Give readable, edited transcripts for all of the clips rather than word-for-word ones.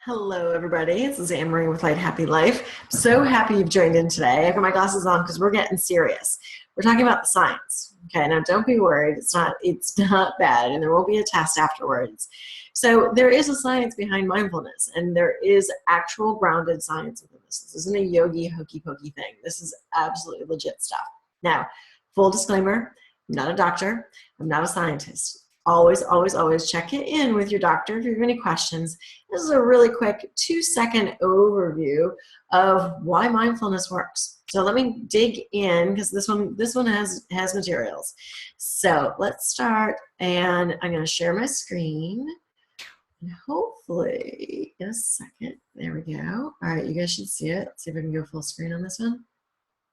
Hello, everybody. This is Anne Marie with Light Happy Life. I'm so happy you've joined in today. I've got my glasses on because we're getting serious. We're talking about the science. Okay, now don't be worried. It's not bad, and there won't be a test afterwards. So there is a science behind mindfulness, and there is actual grounded science within this. This isn't a yogi hokey pokey thing. This is absolutely legit stuff. Now, full disclaimer, I'm not a doctor. I'm not a scientist. Always, always, always check it in with your doctor if you have any questions. This is a really quick 2-second overview of why mindfulness works. So let me dig in because this one has materials. So let's start, and I'm going to share my screen. And hopefully in a second, there we go. All right, you guys should see it. Let's see if I can go full screen on this one.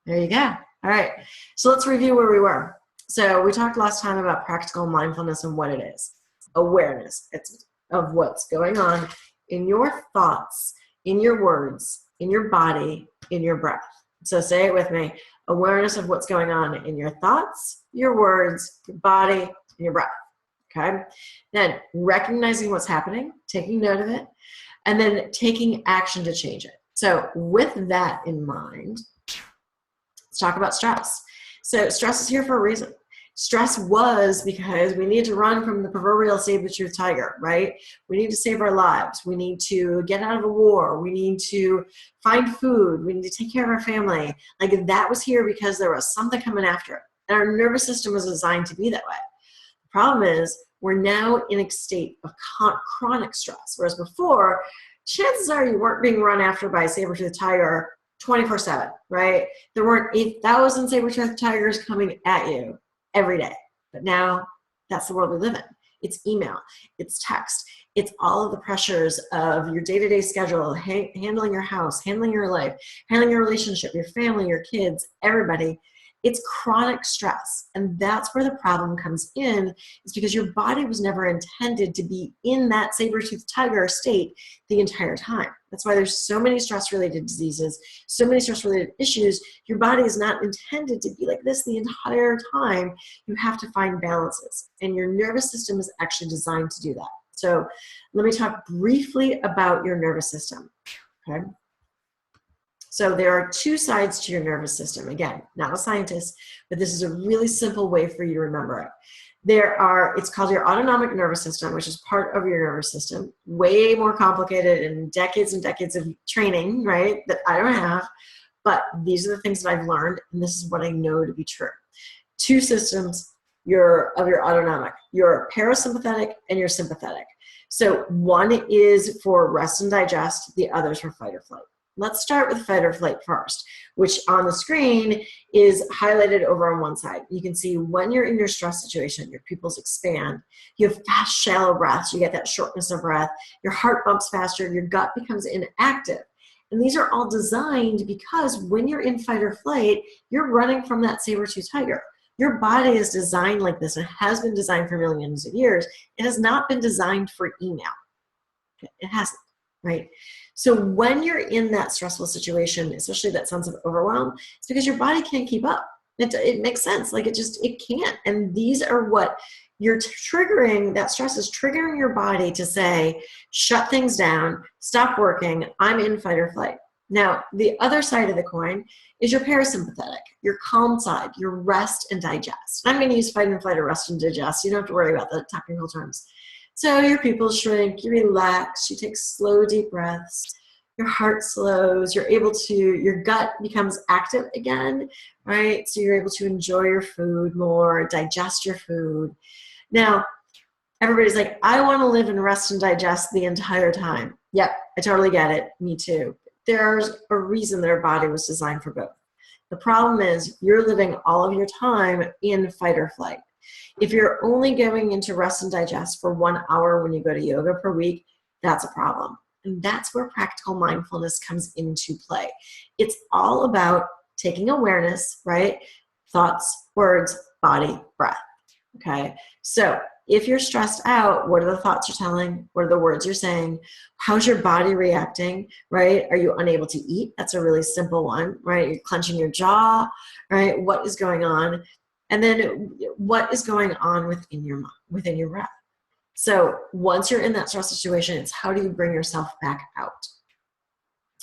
There you go. All right, so let's review where we were. So we talked last time about practical mindfulness and what it is. Awareness of what's going on in your thoughts, in your words, in your body, in your breath. So say it with me. Awareness of what's going on in your thoughts, your words, your body, and your breath. Okay? Then recognizing what's happening, taking note of it, and then taking action to change it. So with that in mind, let's talk about stress. So stress is here for a reason. Stress was because we need to run from the proverbial saber-toothed tiger, right? We need to save our lives. We need to get out of a war. We need to find food. We need to take care of our family. Like that was here because there was something coming after it. And our nervous system was designed to be that way. The problem is we're now in a state of chronic stress, whereas before, chances are you weren't being run after by a saber-toothed tiger 24/7, right? There weren't 8,000 saber-toothed tigers coming at you every day. But now that's the world we live in. It's email, it's text, it's all of the pressures of your day-to-day schedule, handling your house, handling your life, handling your relationship, your family, your kids, everybody. It's chronic stress. And that's where the problem comes in, is because your body was never intended to be in that saber-toothed tiger state the entire time. That's why there's so many stress-related diseases, so many stress-related issues. Your body is not intended to be like this the entire time. You have to find balances. And your nervous system is actually designed to do that. So let me talk briefly about your nervous system. Okay. So there are two sides to your nervous system. Again, not a scientist, but this is a really simple way for you to remember it. It's called your autonomic nervous system, which is part of your nervous system, way more complicated and decades of training, right, that I don't have. But these are the things that I've learned, and this is what I know to be true. Two systems of your autonomic, your parasympathetic and your sympathetic. So one is for rest and digest, the other is for fight or flight. Let's start with fight or flight first, which on the screen is highlighted over on one side. You can see when you're in your stress situation, your pupils expand, you have fast, shallow breaths, you get that shortness of breath, your heart bumps faster, your gut becomes inactive. And these are all designed because when you're in fight or flight, you're running from that saber-toothed tiger. Your body is designed like this and has been designed for millions of years. It has not been designed for email. It hasn't, right? So when you're in that stressful situation, especially that sense of overwhelm, it's because your body can't keep up. It makes sense. Like it can't. And these are what you're triggering. That stress is triggering your body to say, shut things down, stop working, I'm in fight or flight. Now, the other side of the coin is your parasympathetic, your calm side, your rest and digest. I'm going to use fight and flight or rest and digest. You don't have to worry about the technical terms. So your pupils shrink, you relax, you take slow, deep breaths, your heart slows, your gut becomes active again, right? So you're able to enjoy your food more, digest your food. Now, everybody's like, I want to live and rest and digest the entire time. Yep, I totally get it. Me too. There's a reason that our body was designed for both. The problem is you're living all of your time in fight or flight. If you're only going into rest and digest for 1 hour when you go to yoga per week, that's a problem. And that's where practical mindfulness comes into play. It's all about taking awareness, right? Thoughts, words, body, breath. Okay? So if you're stressed out, what are the thoughts you're telling? What are the words you're saying? How's your body reacting, right? Are you unable to eat? That's a really simple one, right? You're clenching your jaw, right? What is going on? And then what is going on within your breath? So once you're in that stress situation, it's how do you bring yourself back out?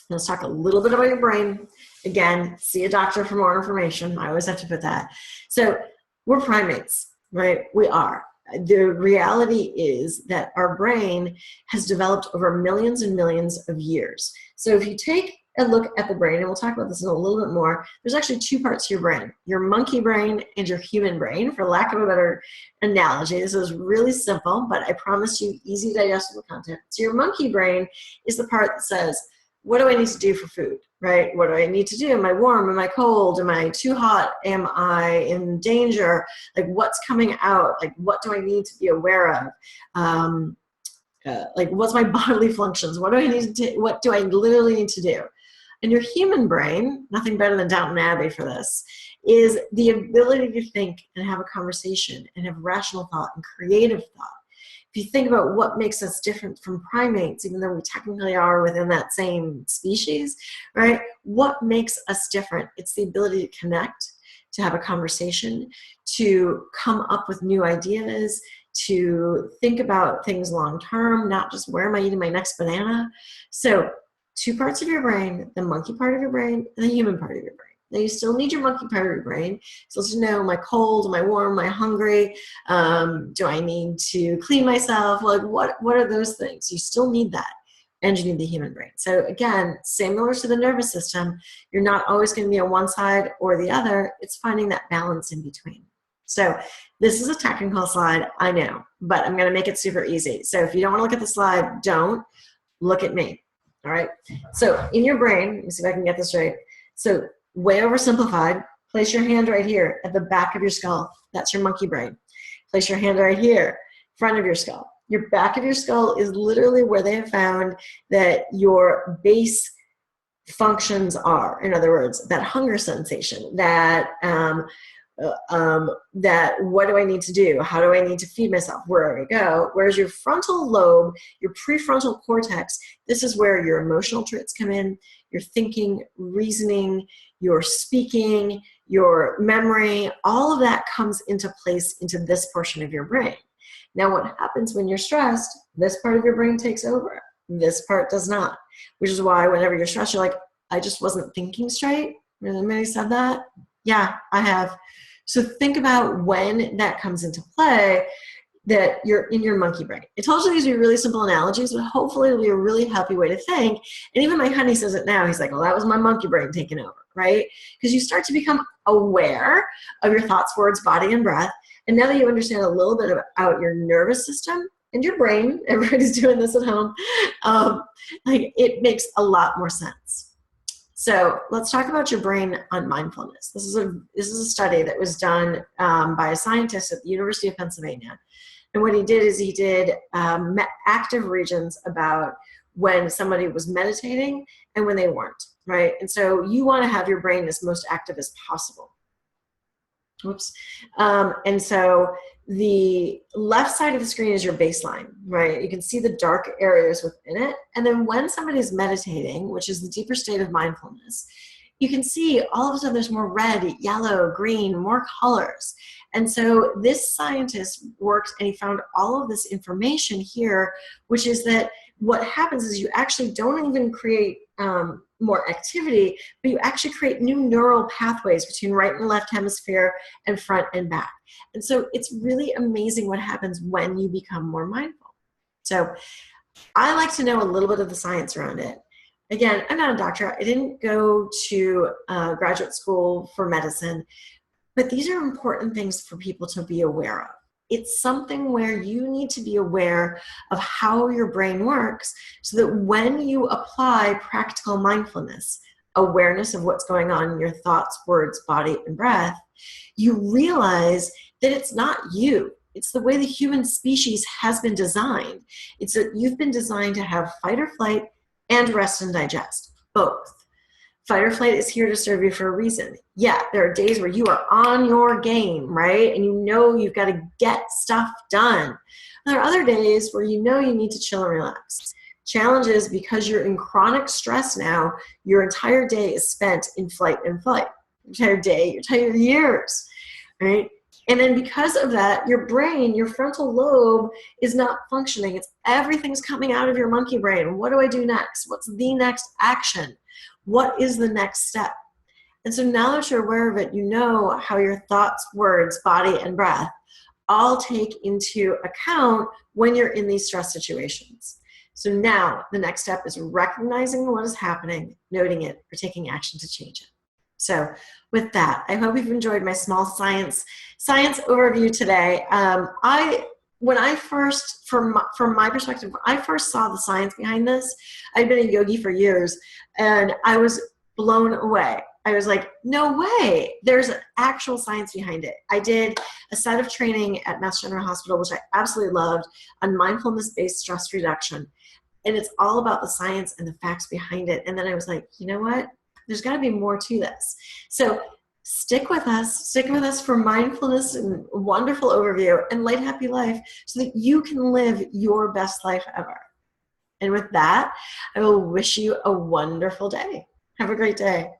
Let's talk a little bit about your brain. Again, see a doctor for more information. I always have to put that. So we're primates, right? We are. The reality is that our brain has developed over millions and millions of years. So if you take a look at the brain, and we'll talk about this in a little bit more, there's actually two parts to your brain, your monkey brain and your human brain, for lack of a better analogy. This is really simple, but I promise you easy digestible content. So your monkey brain is the part that says, what do I need to do for food, right? What do I need to do? Am I warm? Am I cold? Am I too hot? Am I in danger? Like what's coming out? Like what do I need to be aware of? Like what's my bodily functions? What do I need to do? What do I literally need to do? And your human brain, nothing better than Downton Abbey for this, is the ability to think and have a conversation and have rational thought and creative thought. If you think about what makes us different from primates, even though we technically are within that same species, right? What makes us different? It's the ability to connect, to have a conversation, to come up with new ideas, to think about things long term, not just where am I eating my next banana. So two parts of your brain, the monkey part of your brain and the human part of your brain. Now you still need your monkey part of your brain. So to know, am I cold, am I warm, am I hungry? Do I need to clean myself? Like what are those things? You still need that. And you need the human brain. So again, similar to the nervous system, you're not always going to be on one side or the other. It's finding that balance in between. So this is a technical slide, I know, but I'm going to make it super easy. So if you don't want to look at the slide, don't look at me. All right. So in your brain, let me see if I can get this right. So way oversimplified, place your hand right here at the back of your skull. That's your monkey brain. Place your hand right here, front of your skull. Your back of your skull is literally where they have found that your base functions are. In other words, that hunger sensation, that what do I need to do? How do I need to feed myself? Where do I go? Whereas your frontal lobe, your prefrontal cortex, this is where your emotional traits come in, your thinking, reasoning, your speaking, your memory, all of that comes into place into this portion of your brain. Now what happens when you're stressed, this part of your brain takes over. This part does not, which is why whenever you're stressed, you're like, I just wasn't thinking straight. Has anybody said that? Yeah, I have. So think about when that comes into play, that you're in your monkey brain. I told you these would be really simple analogies, but hopefully it'll be a really healthy way to think. And even my honey says it now. He's like, well, that was my monkey brain taking over, right? Because you start to become aware of your thoughts, words, body, and breath. And now that you understand a little bit about your nervous system and your brain, everybody's doing this at home, like it makes a lot more sense. So let's talk about your brain on mindfulness. This is a study that was done by a scientist at the University of Pennsylvania. And what he did is he did active regions about when somebody was meditating and when they weren't, right? And so you want to have your brain as most active as possible. Oops. And so the left side of the screen is your baseline, right? You can see the dark areas within it. And then when somebody's meditating, which is the deeper state of mindfulness, you can see all of a sudden there's more red, yellow, green, more colors. And so this scientist worked and he found all of this information here, which is that what happens is you actually don't even create more activity, but you actually create new neural pathways between right and left hemisphere and front and back. And so it's really amazing what happens when you become more mindful. So I like to know a little bit of the science around it. Again, I'm not a doctor. I didn't go to graduate school for medicine, but these are important things for people to be aware of. It's something where you need to be aware of how your brain works so that when you apply practical mindfulness, awareness of what's going on in your thoughts, words, body, and breath, you realize that it's not you. It's the way the human species has been designed. It's that you've been designed to have fight or flight and rest and digest, both. Fight or flight is here to serve you for a reason. Yeah, there are days where you are on your game, right? And you know you've got to get stuff done. There are other days where you know you need to chill and relax. Challenge is because you're in chronic stress now, your entire day is spent in flight and flight. Your entire day, your entire years, right? And then because of that, your brain, your frontal lobe is not functioning. Everything's coming out of your monkey brain. What do I do next? What's the next action? What is the next step? And so now that you're aware of it, you know how your thoughts, words, body, and breath all take into account when you're in these stress situations. So now the next step is recognizing what is happening, noting it, or taking action to change it. So with that, I hope you've enjoyed my small science overview today. When I first, from my perspective, when I first saw the science behind this, I'd been a yogi for years, and I was blown away. I was like, no way, there's actual science behind it. I did a set of training at Mass General Hospital, which I absolutely loved, on mindfulness-based stress reduction. And it's all about the science and the facts behind it. And then I was like, you know what? There's got to be more to this. So stick with us for mindfulness and wonderful overview and light, happy life so that you can live your best life ever. And with that, I will wish you a wonderful day. Have a great day.